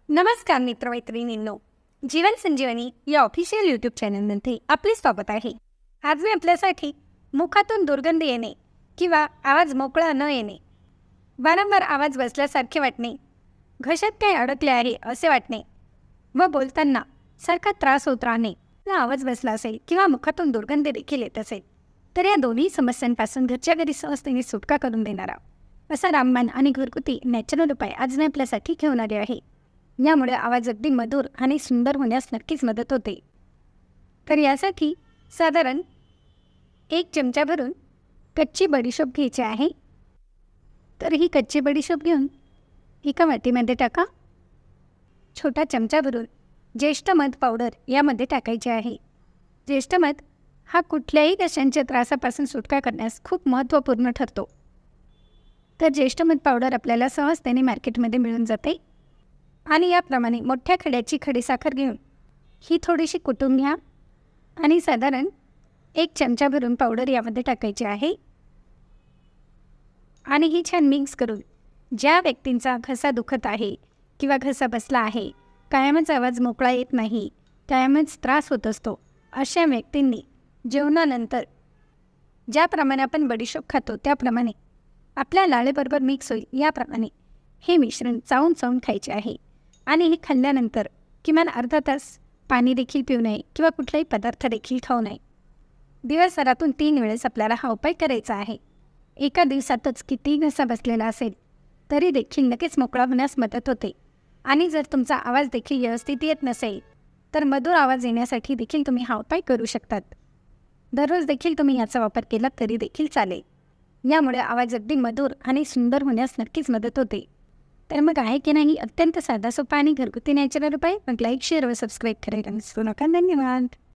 नमस्कार मित्रमैत्रिणींनो, जीवन संजीवनी या official YouTube चॅनलमध्ये आपले स्वागत आहे। आज मी आपल्यासाठी मुखातून दुर्गंधी येणे किंवा आवाज मोकळा न येणे, वारंवार आवाज बसल्यासारखे वाटणे, घशात काही अडकले आहे असे वाटणे व बोलताना सारखा त्रास होत राहणे, आवाज बसला असेल किंवा मुखातून दुर्गंधी देखील येत असेल तर या दोन्ही समस्यांपासून घरच्या घरी सहजतेने सुटका करून देणारा असा रामबाण आणि घरगुती नॅचरल उपाय आज मी आपल्यासाठी घेऊन आले आहे। यामुळे आवाज अगदी मधुर आणि सुंदर होण्यास नक्कीच मदत होते। तर यासाठी साधारण 1 चमचा भरून कच्ची बडीशोप घ्यायची आहे। तर ही कच्ची बडीशोप घेऊन एका वाटीमध्ये टाका। छोटा चमचा भरून ज्येष्ठ मध पावडर यामध्ये टाकायचे आहे। ज्येष्ठ मध हा कुठल्याही घशांच्या त्रासापासून सुटका करण्यास खूप महत्त्वपूर्ण ठरतो। तर ज्येष्ठ मध पावडर आपल्याला सहजतेने मार्केटमध्ये मिळून जाते। आणि याप्रमाणे मोठ्या खड्याची खडीसाखर घेऊन ही थोडीशी कुटून घ्या आणि साधारण 1 चमचा भरून पावडर यामध्ये टाकायची आहे। आणि ही छान मिक्स करून ज्या व्यक्तींचा घसा दुखत आहे किंवा घसा बसला आहे, कायमच आवाज मोकळा येत नाही, कायमच त्रास होत असतो, अशा व्यक्तींनी जेवणानंतर ज्याप्रमाणे आपण बडीशोप खातो त्याप्रमाणे आपल्या लाळेबरोबर मिक्स होईल याप्रमाणे हे मिश्रण चावून चावून खायचे आहे। आणि हे खाल्ल्यानंतर किमान अर्धा तास पाणी देखील पिऊ नये किंवा कुठलाही पदार्थ देखील खाऊ नये। दिवसभरातून 3 वेळेस आपल्याला हा उपाय करायचा आहे। एका दिवसातच किती घसा बसलेला असेल तरी देखील लगेच मोकळा होण्यास मदत होते। आणि जर तुमचा आवाज देखील व्यवस्थित येत नसेल तर मधुर आवाज येण्यासाठी देखील तुम्ही हा उपाय करू शकतात। दररोज देखील तुम्ही याचा वापर केला तरी देखील चालेल। यामुळे आवाज अगदी मधुर आणि सुंदर होण्यास नक्कीच मदत होते। तर मग आहे की नाही अत्यंत साधा सोपा आणि घरगुती नॅचरल उपाय? मग लाईक, शेअर व सबस्क्राईब करायला विसरू नका। धन्यवाद।